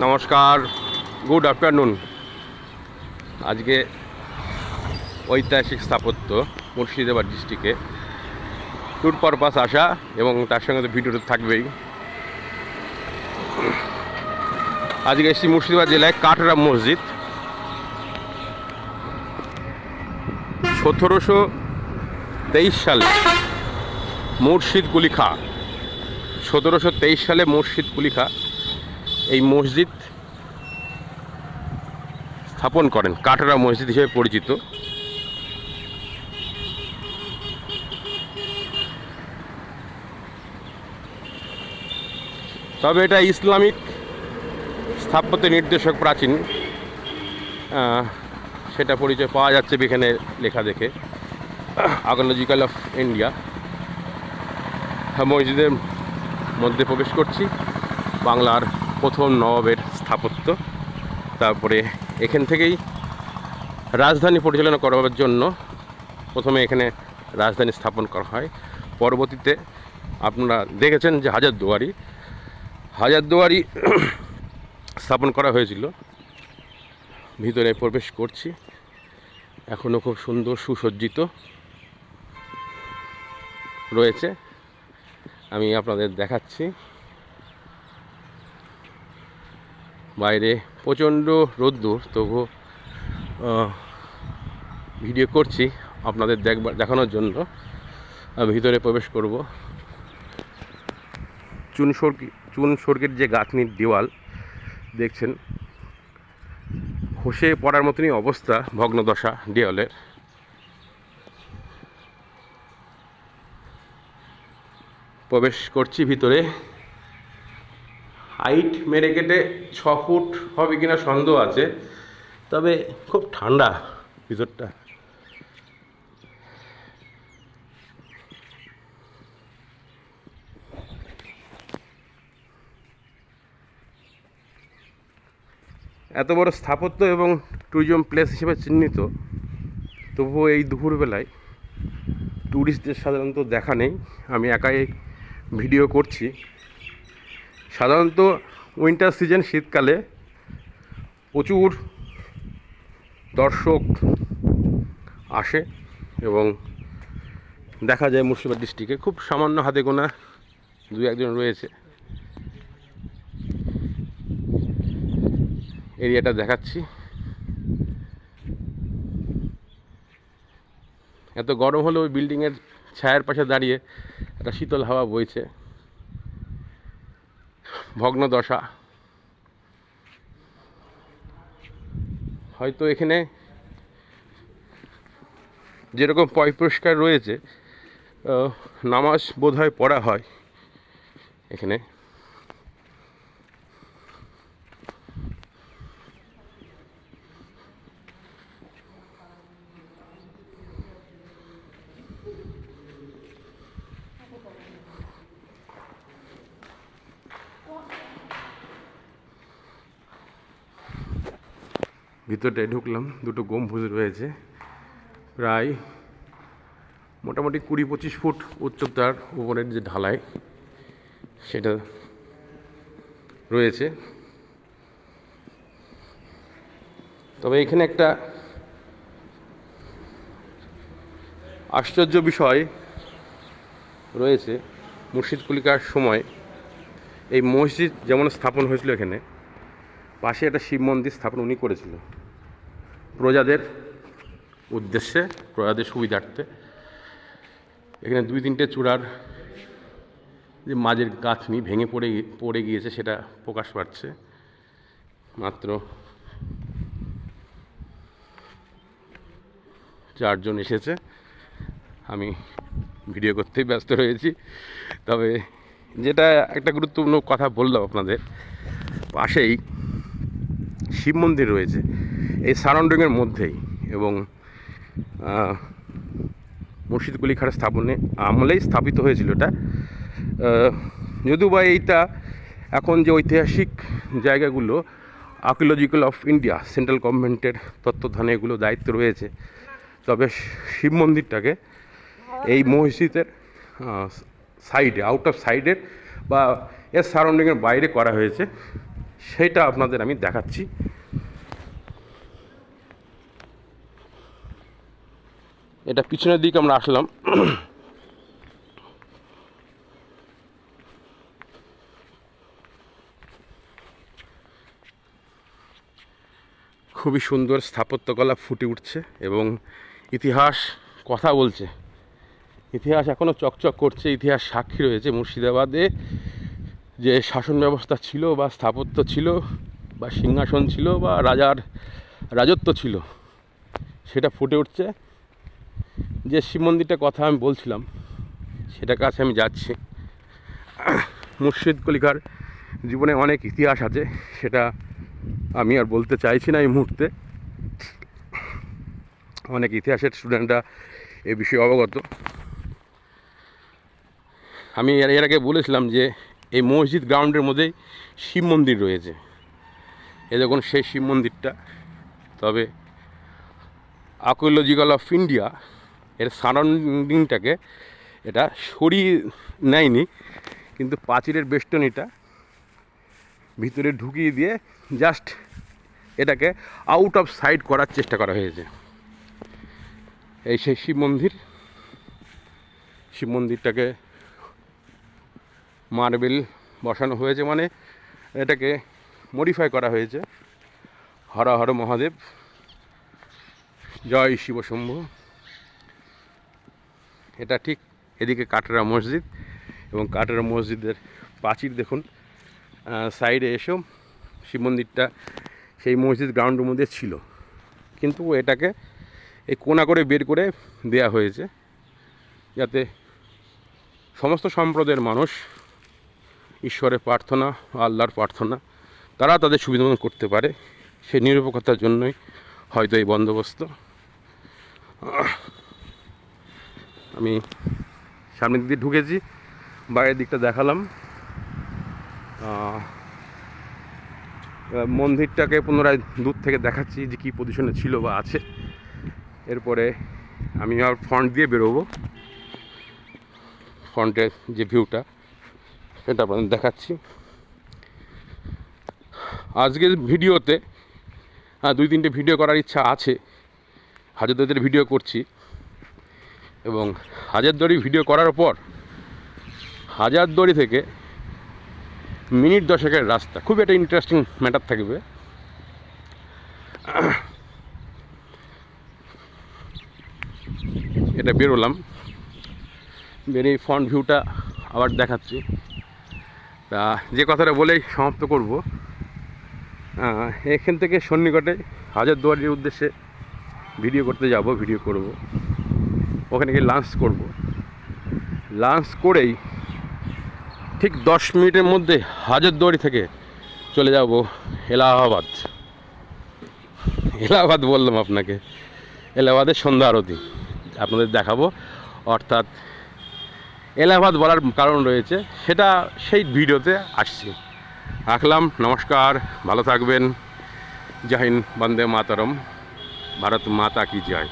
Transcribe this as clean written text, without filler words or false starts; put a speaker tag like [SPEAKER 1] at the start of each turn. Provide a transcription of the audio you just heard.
[SPEAKER 1] নমস্কার, good afternoon. আজকে ঐতিহাসিক স্থাপত্য মুর্শিদাবাদ ডিস্ট্রিক্টে ট্যুর পারপাস আসা এবং তার সঙ্গে তো ভিডিওটা থাকবেই। আজকে এসেছি মুর্শিদাবাদ জেলায় কাটরা মসজিদ। 1723 সালে মুর্শিদ কুলি খাঁ 1723 সালে মুর্শিদ কুলি খাঁ এই মসজিদ স্থাপন করেন, কাটরা মসজিদ হিসেবে পরিচিত। তবে এটা ইসলামিক স্থাপত্য নির্দেশক প্রাচীন, সেটা পরিচয় পাওয়া যাচ্ছে এখানে লেখা দেখে, আর্কিওলজিক্যাল অফ ইন্ডিয়া। মসজিদের মধ্যে প্রবেশ করছি। বাংলার প্রথম নবাবের স্থাপত্য। তারপরে এখান থেকেই রাজধানী পরিচালনা করার জন্য প্রথমে এখানে রাজধানী স্থাপন করা হয়। পরবর্তীতে আপনারা দেখেছেন যে হাজারদুয়ারি স্থাপন করা হয়েছিল। ভিতরে প্রবেশ করছি। এখনও খুব সুন্দর সুসজ্জিত রয়েছে, আমি আপনাদের দেখাচ্ছি। বাইরে প্রচণ্ড রোদ্দুর, তবু ভিডিও করছি আপনাদের দেখানোর জন্য। ভিতরে প্রবেশ করব। চুন সর্গের যে গাঁথনির দেওয়াল দেখছেন, খসে পড়ার মতনই অবস্থা, ভগ্নদশা দেওয়ালের। প্রবেশ করছি ভিতরে। হাইট মেরে কেটে 6 ফুট হবে কিনা সন্দেহ আছে, তবে খুব ঠান্ডা ভিতরটা। এত বড় স্থাপত্য এবং ট্যুরিজম প্লেস হিসেবে চিহ্নিত, তবুও এই দুপুরবেলায় ট্যুরিস্টদের সাধারণত দেখা নেই। আমি একাই ভিডিও করছি। সাধারণত উইন্টার সিজন, শীতকালে প্রচুর দর্শক আসে এবং দেখা যায় মুর্শিদাবাদ ডিস্ট্রিক্টে খুব সামান্য হাতে গোনা 2-1 জন রয়েছে। এরিয়াটা দেখাচ্ছি। এত গরম হলেও ওই বিল্ডিংয়ের ছায়ার পাশে দাঁড়িয়ে একটা শীতল হাওয়া বইছে। ভগ্নদশা। হয়তো এখানে যেরকম পরিষ্কার রয়েছে, নামাজ বোধহয় পড়া হয় এখানে। ভিতরটায় ঢুকলাম। 2টো গম্বুজ রয়েছে, প্রায় মোটামুটি 20-25 ফুট উচ্চতার উপরের যে ঢালাই সেটা রয়েছে। তবে এখানে একটা আশ্চর্য বিষয় রয়েছে। মুর্শিদ কুলি খাঁর সময় এই মসজিদ যেমন স্থাপন হয়েছিল, এখানে পাশে একটা শিব মন্দির স্থাপন উনি করেছিল প্রজাদের উদ্দেশ্যে, প্রজাদের সুবিধার্থে। এখানে 2-3টে চূড়ার যে মাঝের গাঁথনি ভেঙে পড়ে গিয়েছে, সেটা প্রকাশ পাচ্ছে। মাত্র 4 জন এসেছে, আমি ভিডিও করতেই ব্যস্ত রয়েছি। তবে যেটা একটা গুরুত্বপূর্ণ কথা বললাম আপনাদের, পাশেই শিব মন্দির রয়েছে এই সারাউন্ডিংয়ের মধ্যেই, এবং মুর্শিদ কুলি খাঁর স্থাপনে আমলেই স্থাপিত হয়েছিল এটা। যদিও বা এইটা এখন যে ঐতিহাসিক জায়গাগুলো আর্কিওলজিক্যাল অফ ইন্ডিয়া, সেন্ট্রাল গভর্নমেন্টের তত্ত্বাবধানে এগুলো দায়িত্ব রয়েছে, তবে শিব মন্দিরটাকে এই মসজিদের সাইডে, আউট অফ সাইডের বা এর সারাউন্ডিংয়ের বাইরে করা হয়েছে। সেটা আপনাদের আমি দেখাচ্ছি। এটা পিছনের দিকে আমরা আসলাম। খুবই সুন্দর স্থাপত্যকলা ফুটে উঠছে এবং ইতিহাস কথা বলছে। ইতিহাস এখনও চকচক করছে, ইতিহাস সাক্ষী রয়েছে। মুর্শিদাবাদে যে শাসন ব্যবস্থা ছিল বা স্থাপত্য ছিল বা সিংহাসন ছিল বা রাজার রাজত্ব ছিল, সেটা ফুটে উঠছে। যে শিব মন্দিরটার কথা আমি বলছিলাম, সেটার কাছে আমি যাচ্ছি। মুর্শিদ কুলিকার জীবনে অনেক ইতিহাস আছে, সেটা আমি আর বলতে চাইছি না এই মুহূর্তে। অনেক ইতিহাসের স্টুডেন্টরা এ বিষয়ে অবগত। আমি এর আগে বলেছিলাম যে এই মসজিদ গ্রাউন্ডের মধ্যেই শিব মন্দির রয়েছে। এ দেখুন সেই শিব মন্দিরটা। তবে আর্কিওলজিক্যাল অফ ইন্ডিয়া এর সারাউন্ডিংটাকে এটা সরিয়ে নেয়নি, কিন্তু প্রাচীরের বেষ্টনীটা ভিতরে ঢুকিয়ে দিয়ে জাস্ট এটাকে আউট অফ সাইট করার চেষ্টা করা হয়েছে। এই সেই শিব মন্দির। শিব মন্দিরটাকে মার্বেল বসানো হয়েছে, মানে এটাকে মডিফাই করা হয়েছে। হর হর মহাদেব, জয় শিব শম্ভু। এটা ঠিক এদিকে কাটরা মসজিদ, এবং কাটরা মসজিদের প্রাচীর দেখুন। সাইডে এসেও শিব মন্দিরটা সেই মসজিদ গ্রাউন্ডের মধ্যে ছিল, কিন্তু এটাকে এই কোণা করে বের করে দেয়া হয়েছে, যাতে সমস্ত সম্প্রদায়ের মানুষ ঈশ্বরের প্রার্থনা, আল্লাহর প্রার্থনা তারা তাদের সুবিধা মতো করতে পারে। সেই নিরপেক্ষতার জন্যই হয়তো এই বন্দোবস্ত। আমি সামনের দিকে ঢুকেছি, বাইরের দিকটা দেখালাম। মন্দিরটাকে পুনরায় দূর থেকে দেখাচ্ছি যে কী পজিশনে ছিল বা আছে। এরপরে আমি আর ফ্রন্ট দিয়ে বেরোবো। ফ্রন্টের যে ভিউটা সেটা আপনাদের দেখাচ্ছি। আজকের ভিডিওতে 2-3টে ভিডিও করার ইচ্ছা আছে। হাজারদুয়ারির ভিডিও করছি, এবং হাজারদুয়ারি ভিডিও করার পর হাজারদুয়ারি থেকে মিনিট 10-এর রাস্তা, খুব একটা ইন্টারেস্টিং ম্যাটার থাকবে। এটা বেরোলাম, বেরিয়ে ফ্রন্ট ভিউটা আবার দেখাচ্ছি। তা যে কথাটা বলেই সমাপ্ত করব, এখান থেকে সন্নিকটে হাজারদুয়ারির উদ্দেশ্যে ভিডিও করতে যাব, ভিডিও করব। ওখানে গিয়ে লাঞ্চ করব। লাঞ্চ করেই ঠিক 10 মিনিটের মধ্যে হাজারদুয়ারি থেকে চলে যাব এলাহাবাদ। এলাহাবাদ বললাম আপনাকে, এলাহাবাদের সন্ধ্যা আরতি আপনাদের দেখাবো। অর্থাৎ এলাহাবাদ বলার কারণ রয়েছে, সেটা সেই ভিডিওতে আসছে। রাখলাম, নমস্কার, ভালো থাকবেন। জয় হিন্দ, বন্দে মাতরম, ভারত মাতা কি জয়।